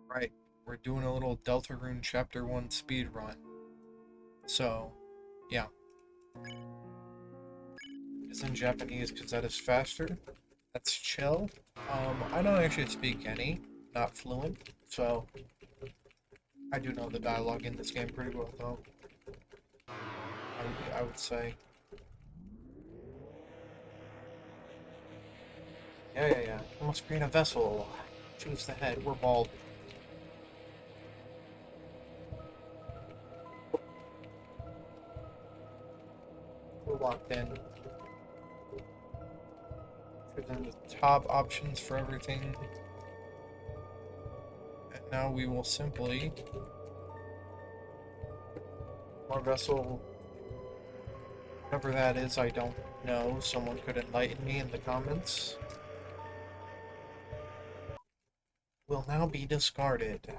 Right, we're doing a little Deltarune Chapter 1 speed run. So, yeah. It's in Japanese because that is faster. That's chill. I don't actually speak any, not fluent, so I do know the dialogue in this game pretty well, though. I would say. Yeah. You must create a vessel. Choose the head. We're bald. We're locked in. Choosing the top options for everything. And now we will simply... Our vessel... Whatever that is, I don't know. Someone could enlighten me in the comments. Will now be discarded. No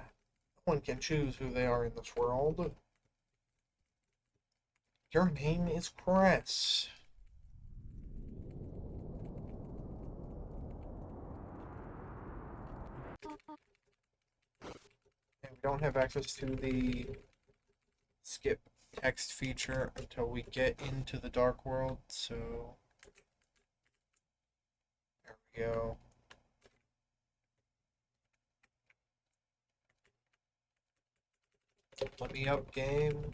one can choose who they are in this world. Your name is Chris. And we don't have access to the skip text feature until we get into the dark world, so there we go. Let me up, game.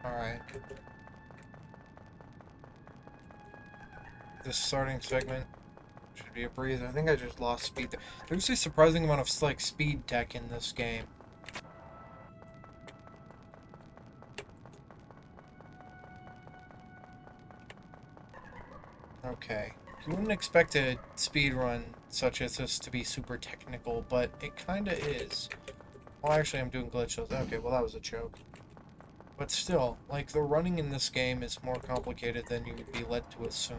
Alright. This starting segment should be a breeze. I think I just lost speed. There's a surprising amount of like speed tech in this game. Okay. You wouldn't expect a speed run such as this to be super technical, but it kinda is. Well, actually, I'm doing glitchless. Okay, well, that was a joke. But still, like, the running in this game is more complicated than you would be led to assume.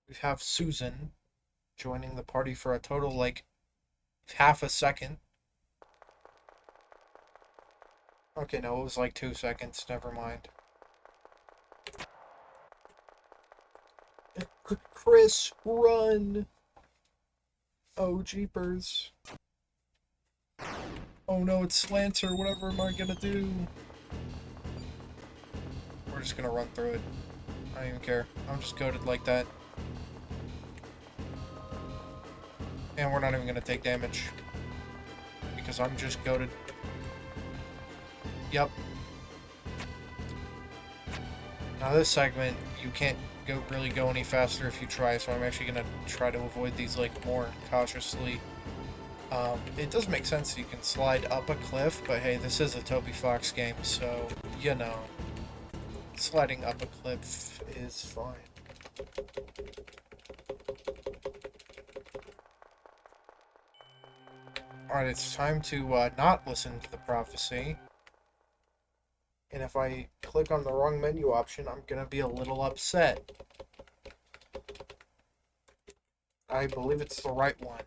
We have Susan joining the party for a total, like, half a second. Okay, no, it was like 2 seconds. Never mind. Chris, run! Oh, jeepers. Oh no, it's Slancer. Whatever am I gonna do? We're just gonna run through it. I don't even care. I'm just goaded like that. And we're not even gonna take damage. Because I'm just goaded. Yep. Now this segment, you can't really go any faster if you try, so I'm actually gonna try to avoid these like more cautiously. It does make sense you can slide up a cliff, but hey, this is a Toby Fox game, so, you know, sliding up a cliff is fine. Alright, it's time to not listen to the prophecy. And if I click on the wrong menu option, I'm gonna be a little upset. I believe it's the right one.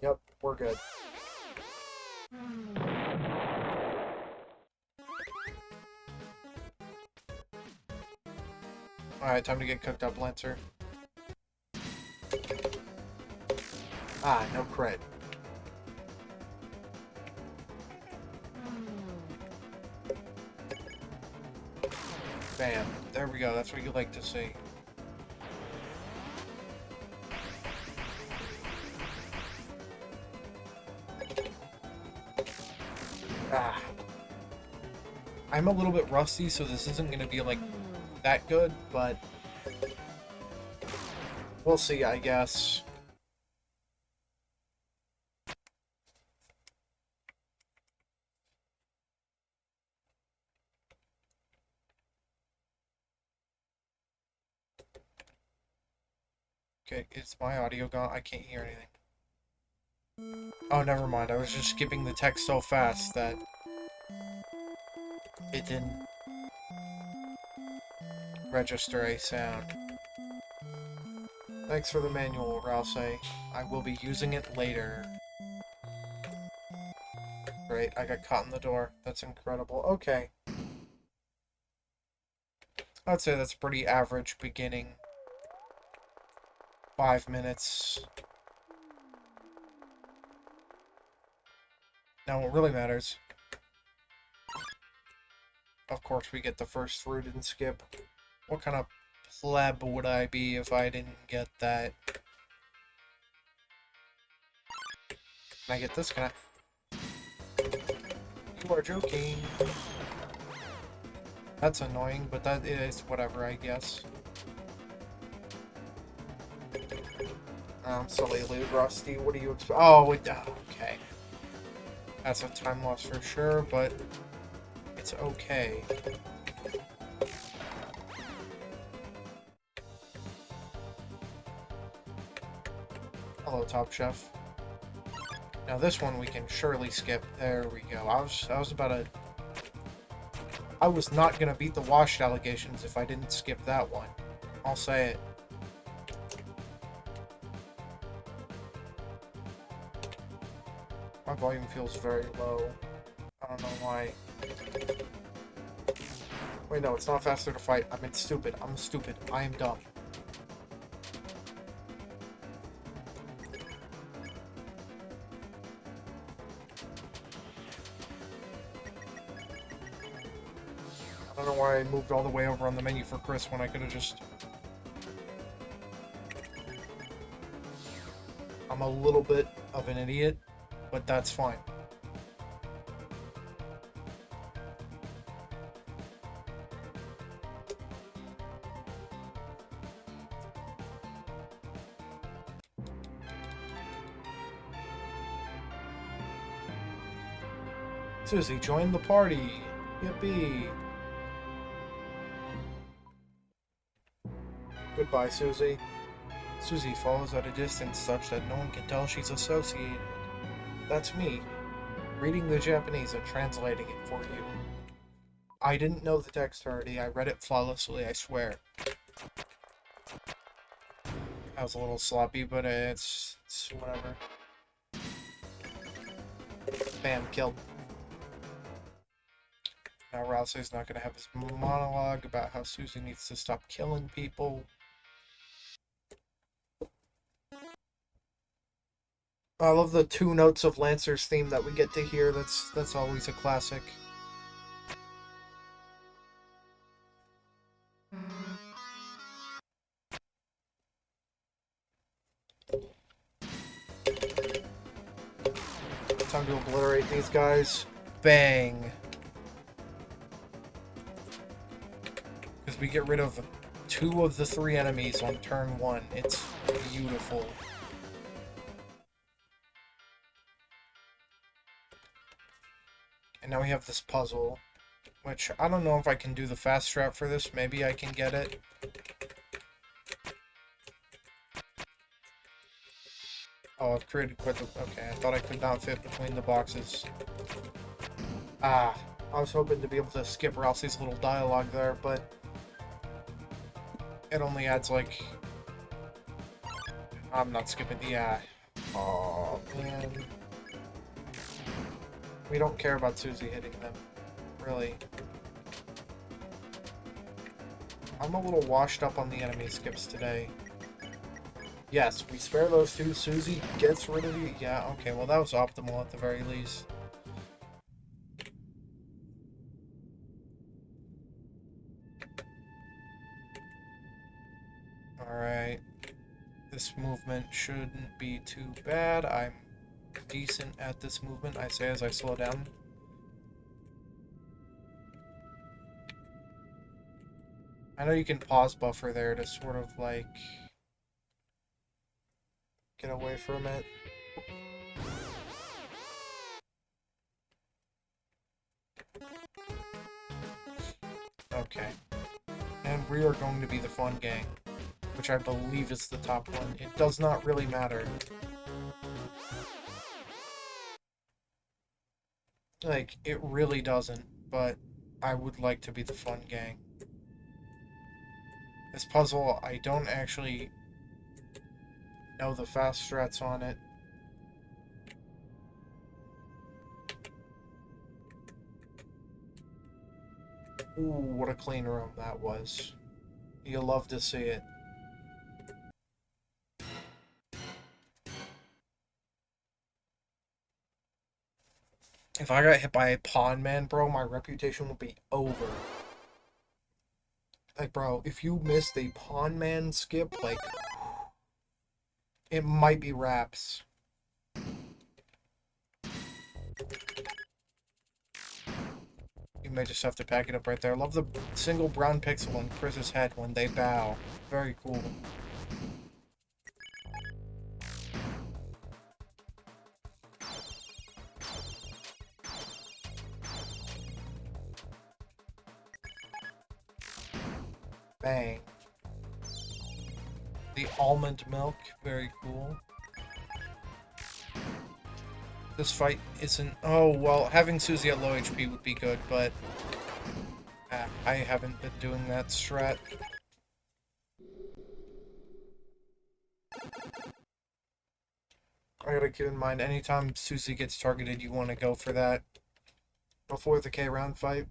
Yep, we're good. Alright, time to get cooked up, Lancer. Ah, no crit. Bam. There we go, that's what you like to see. Ah. I'm a little bit rusty, so this isn't going to be, like, that good, but we'll see, I guess. Okay, is my audio gone? I can't hear anything. Oh, never mind. I was just skipping the text so fast that it didn't register a sound. Thanks for the manual, Rouse. I will be using it later. Great, I got caught in the door. That's incredible. Okay. I'd say that's pretty average beginning. 5 minutes. Now what really matters. Of course we get the first route and skip. What kind of pleb would I be if I didn't get that? Can I get this? Can I? You are joking. That's annoying, but that is whatever, I guess. Silly Lude, Rusty. What do you expect? Oh, okay. That's a time loss for sure, but it's okay. Hello, Top Chef. Now this one we can surely skip. There we go. I was about to... I was not gonna beat the washed allegations if I didn't skip that one. I'll say it. My volume feels very low. I don't know why. Wait, no, it's not faster to fight. I mean, stupid. I'm stupid. I am dumb. I don't know why I moved all the way over on the menu for Chris when I could have just... I'm a little bit of an idiot, but that's fine. Susie, join the party! Yippee! Goodbye, Susie. Susie follows at a distance such that no one can tell she's associated. That's me, reading the Japanese and translating it for you. I didn't know the text already. I read it flawlessly, I swear. That was a little sloppy, but it's whatever. Bam, killed. Now Rousey's not going to have his monologue about how Susie needs to stop killing people. I love the 2 notes of Lancer's theme that we get to hear. That's always a classic. Time to obliterate these guys. Bang. Because we get rid of 2 of the 3 enemies on turn 1. It's beautiful. And now we have this puzzle, which I don't know if I can do the fast route for this. Maybe I can get it. Oh, I've created quite the... Okay, I thought I could not fit between the boxes. Ah, I was hoping to be able to skip Rousey's little dialogue there, but... it only adds, like... I'm not skipping the... Oh, man. We don't care about Susie hitting them. Really. I'm a little washed up on the enemy skips today. Yes, we spare those 2. Susie gets rid of you. Yeah, okay, well that was optimal at the very least. Alright. This movement shouldn't be too bad. I'm decent at this movement, I say as I slow down. I know you can pause buffer there to sort of like get away from it. Okay. And we are going to be the fun gang, which I believe is the top one. It does not really matter. Like, it really doesn't, but I would like to be the fun gang. This puzzle, I don't actually know the fast strats on it. Ooh, what a clean room that was. You love to see it. If I got hit by a pawn man, bro, my reputation would be over. Like, bro, if you missed a pawn man skip, like, it might be wraps. You may just have to pack it up right there. I love the single brown pixel on Chris's head when they bow. Very cool. Bang. The almond milk, very cool. This fight isn't... Oh, well, having Susie at low HP would be good, but... I haven't been doing that strat. I gotta keep in mind, anytime Susie gets targeted, you want to go for that before the K-round fight.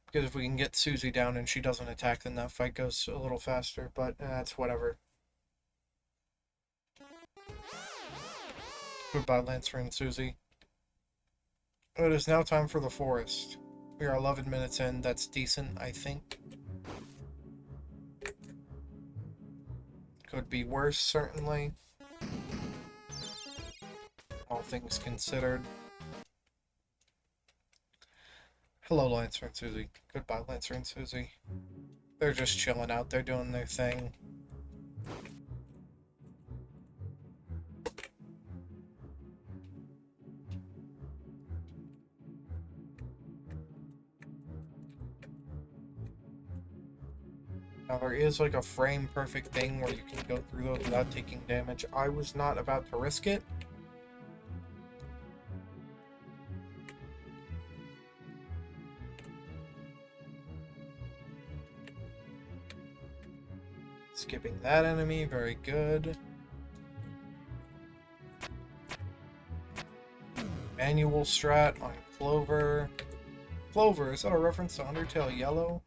Because if we can get Susie down and she doesn't attack, then that fight goes a little faster, but that's whatever. Goodbye, Lancer and Susie. It is now time for the forest. We are 11 minutes in. That's decent, I think. Could be worse, certainly. All things considered. Hello, Lancer and Susie. Goodbye, Lancer and Susie. They're just chilling out there doing their thing. Now, there is like a frame perfect thing where you can go through those without taking damage. I was not about to risk it. Skipping that enemy, very good. Manual strat on Clover. Clover, is that a reference to Undertale Yellow?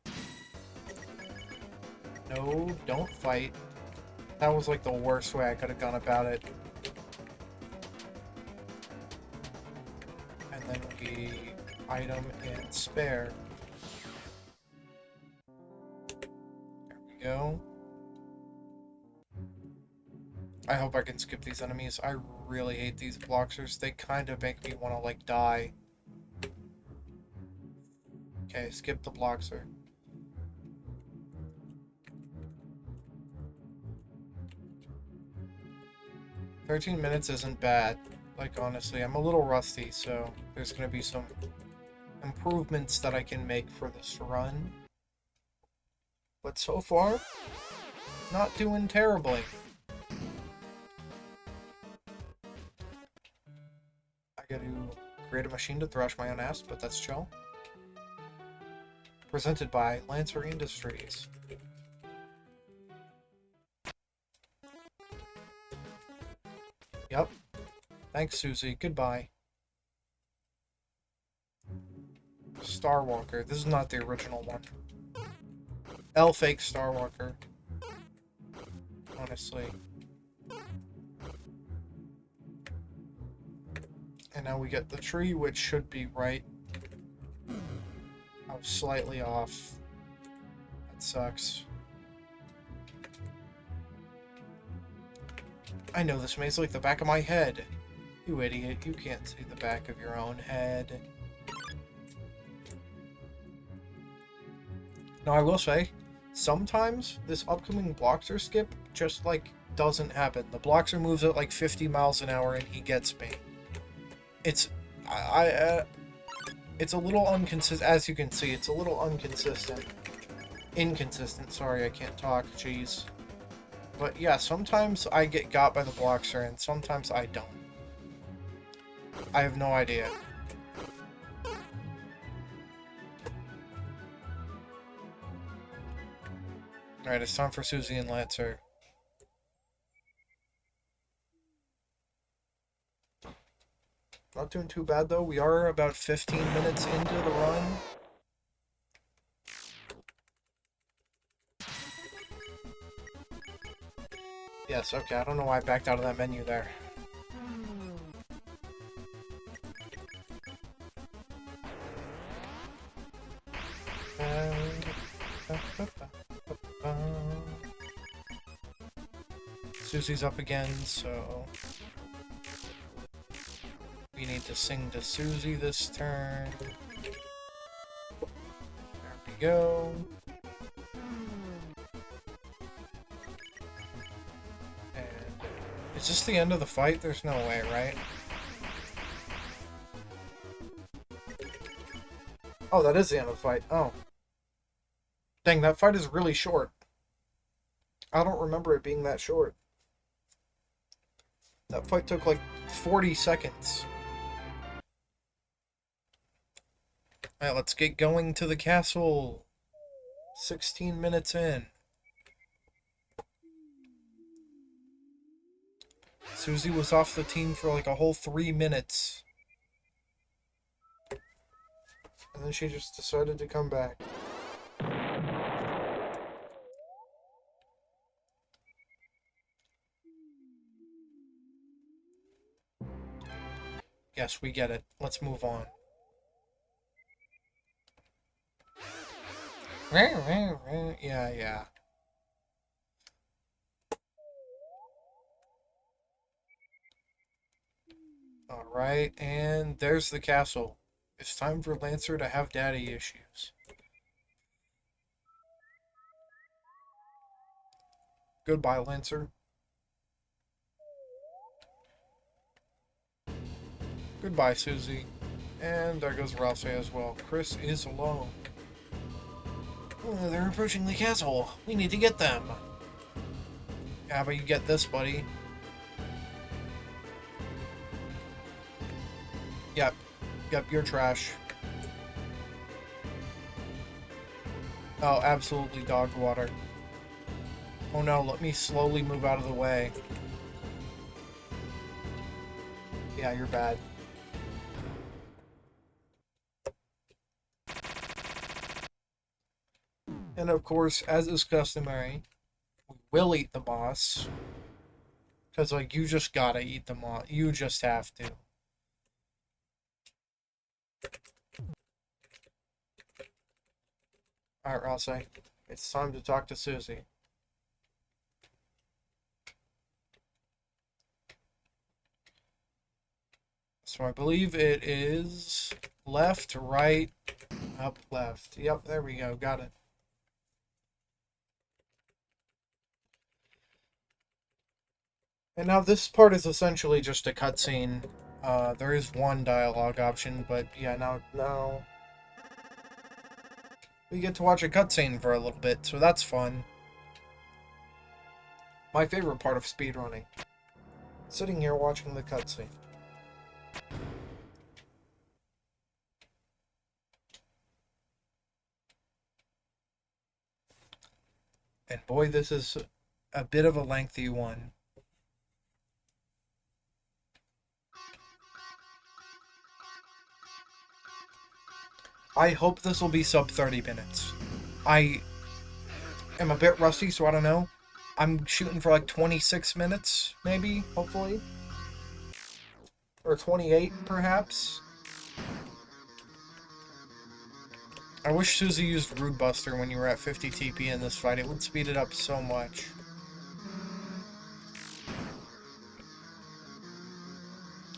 No, don't fight. That was like the worst way I could have gone about it. And then we item and spare. There we go. I hope I can skip these enemies. I really hate these bloxers. They kind of make me want to, like, die. Okay, skip the bloxer. "13 minutes isn't bad. Like, honestly, I'm a little rusty, so there's going to be some improvements that I can make for this run. But so far, not doing terribly. I gotta create a machine to thrash my own ass, but that's chill. Presented by Lancer Industries. Yep. Thanks, Susie. Goodbye. Starwalker. This is not the original one. Fake Starwalker. Honestly. And now we get the tree, which should be right. I was slightly off. That sucks. I know this maze like the back of my head. You idiot, you can't see the back of your own head. Now I will say, sometimes this upcoming Bloxer skip just like doesn't happen. The Bloxer moves at like 50 miles an hour and he gets me. It's it's a little inconsistent, as you can see, it's a little inconsistent. Inconsistent, sorry, I can't talk, jeez. But yeah, sometimes I get got by the Bloxer and sometimes I don't. I have no idea. Alright, it's time for Susie and Lancer. Not doing too bad, though. We are about 15 minutes into the run. Yes, okay, I don't know why I backed out of that menu there. Susie's up again, so we need to sing to Susie this turn. There we go. And is this the end of the fight? There's no way, right? Oh, that is the end of the fight. Oh. Dang, that fight is really short. I don't remember it being that short. That fight took like 40 seconds. Alright, let's get going to the castle. 16 minutes in. Susie was off the team for like a whole 3 minutes. And then she just decided to come back. Yes, we get it. Let's move on. Yeah. Alright, and there's the castle. It's time for Lancer to have daddy issues. Goodbye, Lancer. Goodbye, Susie. And there goes Rouse as well. Chris is alone. Oh, they're approaching the castle. We need to get them. Yeah, but you get this, buddy. Yep, you're trash. Oh, absolutely dog water. Oh no, let me slowly move out of the way. Yeah, you're bad. And of course, as is customary, we will eat the boss. Because, like, you just gotta eat the boss. You just have to. Alright, Rouse, it's time to talk to Susie. So I believe it is left, right, up, left. Yep, there we go. Got it. And now this part is essentially just a cutscene. There is one dialogue option, but yeah, now we get to watch a cutscene for a little bit, so that's fun. My favorite part of speedrunning. Sitting here watching the cutscene. And boy, this is a bit of a lengthy one. I hope this will be sub 30 minutes. I am a bit rusty, so I don't know. I'm shooting for like 26 minutes, maybe, hopefully. Or 28, perhaps. I wish Susie used Rude Buster when you were at 50 TP in this fight. It would speed it up so much.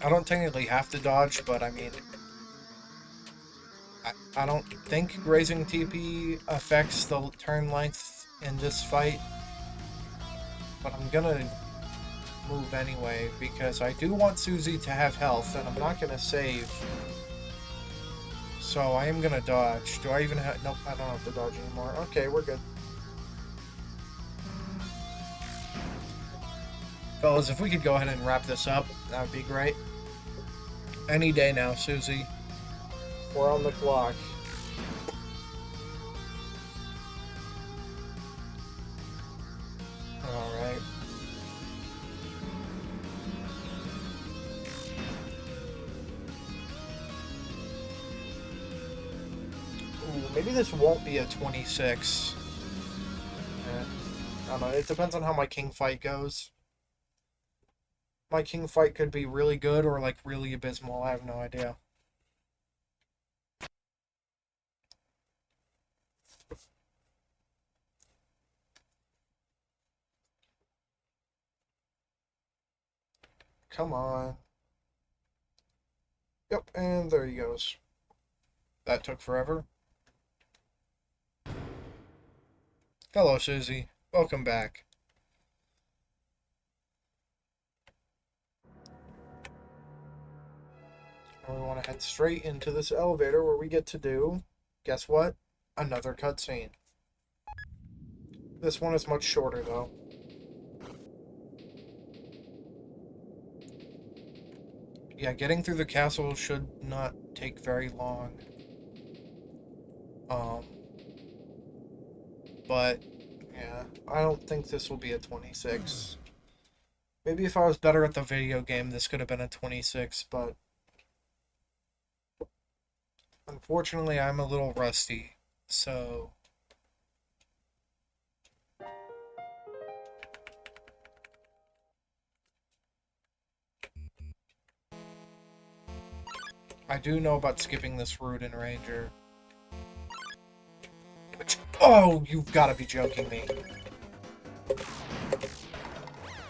I don't technically have to dodge, but I mean... I don't think grazing TP affects the turn length in this fight. But I'm gonna move anyway, because I do want Susie to have health, and I'm not gonna save. So I am gonna dodge. Do I even have... Nope, I don't have to dodge anymore. Okay, we're good. Fellas, if we could go ahead and wrap this up, that would be great. Any day now, Susie. We're on the clock. Alright. maybe this won't be a 26. I don't know. It depends on how my king fight goes. My king fight could be really good or like really abysmal. I have no idea. Come on. Yep, and there he goes. That took forever. Hello, Susie. Welcome back. And we want to head straight into this elevator where we get to do, guess what? Another cutscene. This one is much shorter, though. Yeah, getting through the castle should not take very long. But, yeah, I don't think this will be a 26. Maybe if I was better at the video game, this could have been a 26, but unfortunately, I'm a little rusty, so I do know about skipping this route in Ranger. Which, oh, you've got to be joking me.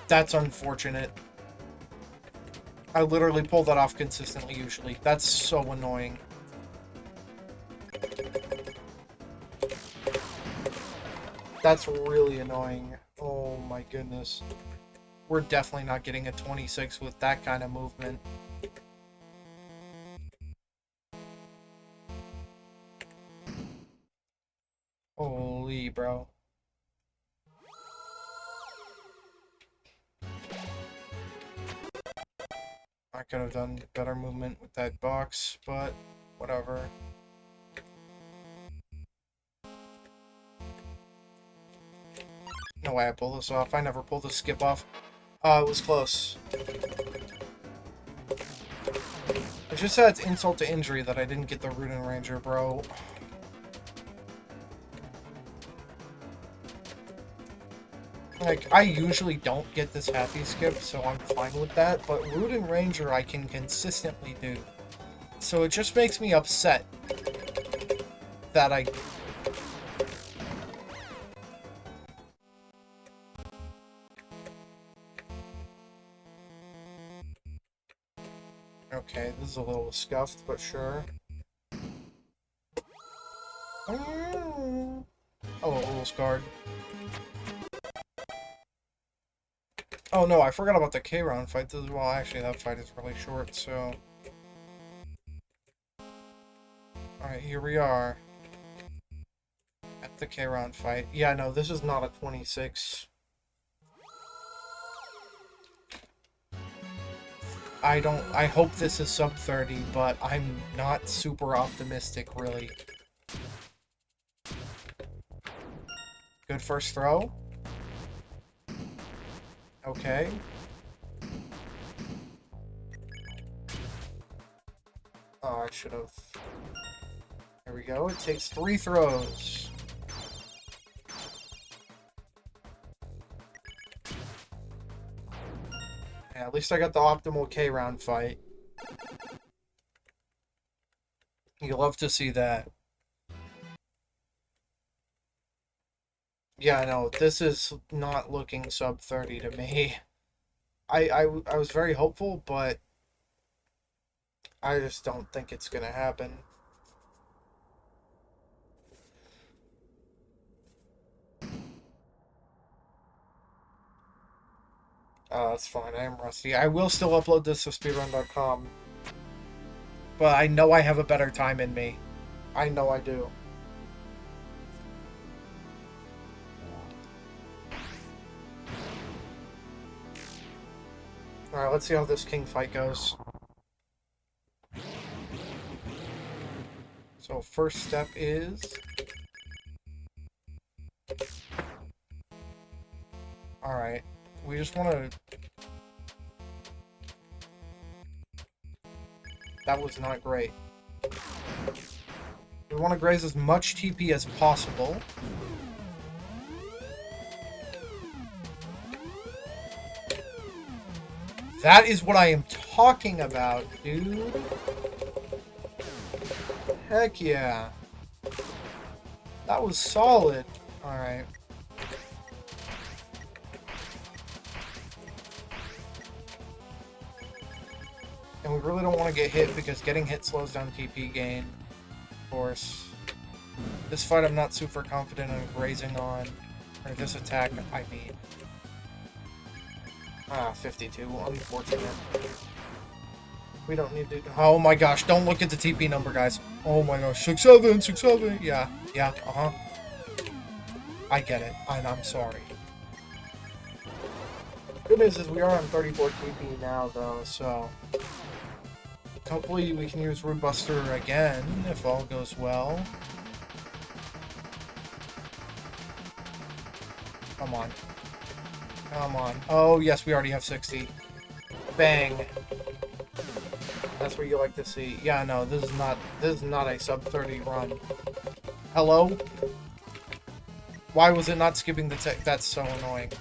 That's unfortunate. I literally pull that off consistently usually. That's so annoying. That's really annoying. Oh my goodness. We're definitely not getting a 26 with that kind of movement. Holy bro. I could have done better movement with that box, but whatever. No way I pull this off. I never pulled the skip off. It was close. It just adds insult to injury that I didn't get the Rune Ranger, bro. Like, I usually don't get this happy skip, so I'm fine with that, but Rune Ranger I can consistently do. So it just makes me upset that I... Okay, this is a little scuffed, but sure. Oh, rules card. Oh no, I forgot about the K-Round fight. Well, actually, that fight is really short, so... Alright, here we are. At the K-Round fight. Yeah, no, this is not a 26. I hope this is sub 30, but I'm not super optimistic, really. Good first throw. Okay. Oh, I should have... There we go. It takes 3 throws. Yeah, at least I got the optimal K-Round fight. You love to see that. Yeah, no, this is not looking sub 30 to me. I was very hopeful, but I just don't think it's gonna happen. That's fine. I am rusty. I will still upload this to speedrun.com. But I know I have a better time in me. I know I do. Alright, let's see how this king fight goes. So, first step is... Alright. We just want to... That was not great. We want to graze as much TP as possible. That is what I am talking about, dude. Heck yeah. That was solid. Alright. And we really don't want to get hit because getting hit slows down TP gain. Of course. This fight I'm not super confident in grazing on. Or this attack, I mean. 52. Unfortunate. We don't need to... Oh my gosh, don't look at the TP number, guys. Oh my gosh, 6-7, 6-7. Yeah, uh-huh. I get it. I'm sorry. Good news is we are on 34 TP now, though, so... Hopefully we can use Root Buster again, if all goes well. Come on. Come on. Oh, yes, we already have 60. Bang. That's what you like to see. Yeah, no, this is not a sub-30 run. Hello? Why was it not skipping the text? That's so annoying.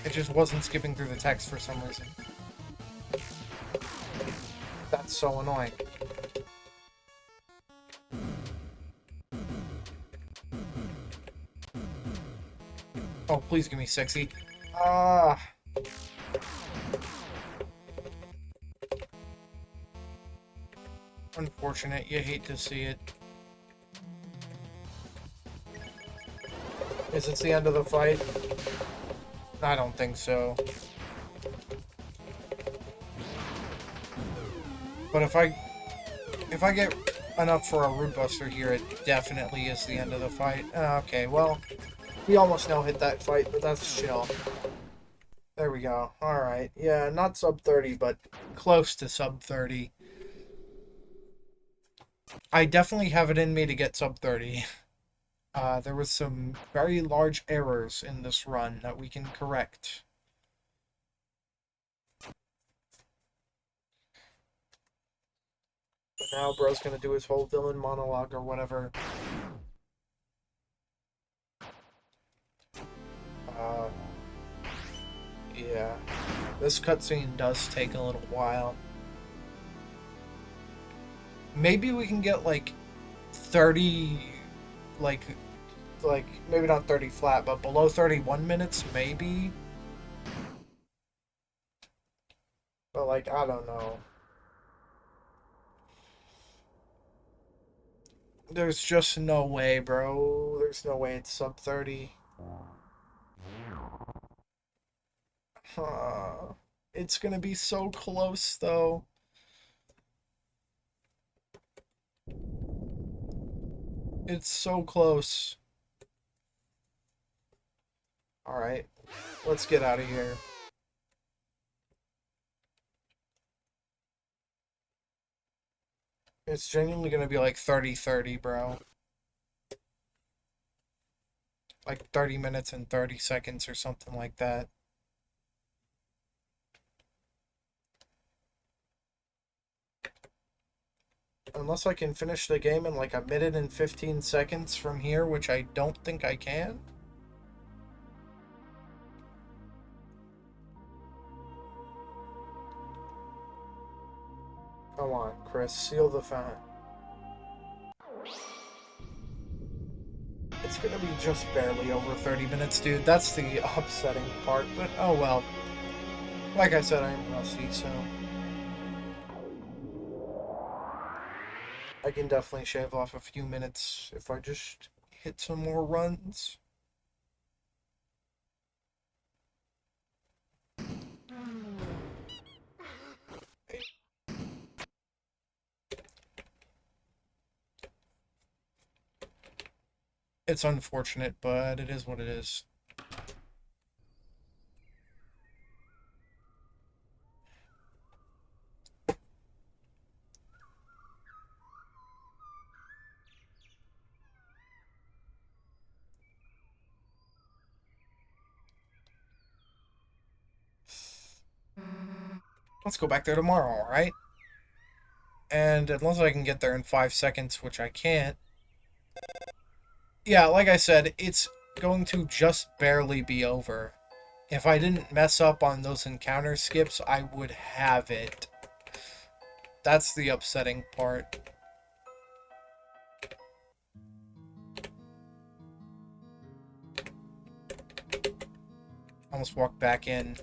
It just wasn't skipping through the text for some reason. That's so annoying. Oh, please give me 60. Ah. Unfortunate. You hate to see it. Is this the end of the fight? I don't think so. But if I get enough for a Root Buster here, it definitely is the end of the fight. Okay, well, we almost now hit that fight, but that's chill. There we go. Alright. Yeah, not sub 30, but close to sub 30. I definitely have it in me to get sub 30. There was some very large errors in this run that we can correct. But now bro's gonna do his whole villain monologue or whatever. Yeah. This cutscene does take a little while. Maybe we can get like 30, like maybe not 30 flat, but below 31 minutes, maybe. But like, I don't know. There's just no way, bro. There's no way it's sub 30. It's gonna be so close, though. It's so close. Alright. Let's get out of here. It's genuinely gonna be like 30-30, bro. Like 30 minutes and 30 seconds or something like that. Unless I can finish the game in like a minute and 15 seconds from here, which I don't think I can. Come on, Chris, seal the fan. It's gonna be just barely over 30 minutes, dude. That's the upsetting part, but oh well. Like I said, I'm rusty, so... I can definitely shave off a few minutes if I just hit some more runs. It's unfortunate, but it is what it is. Let's go back there tomorrow, alright? And unless I can get there in 5 seconds, which I can't, yeah, like I said, it's going to just barely be over. If I didn't mess up on those encounter skips, I would have it. That's the upsetting part. Almost walked back in.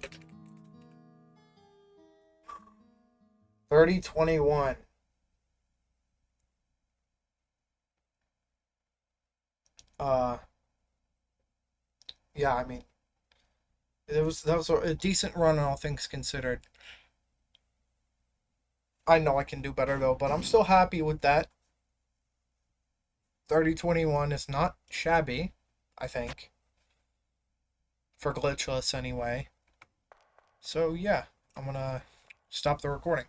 30-21. Uh, yeah, I mean, that was a decent run, all things considered. I know I can do better though, but I'm still happy with that. 30-21 is not shabby, I think, for glitchless anyway. So yeah, I'm gonna stop the recording.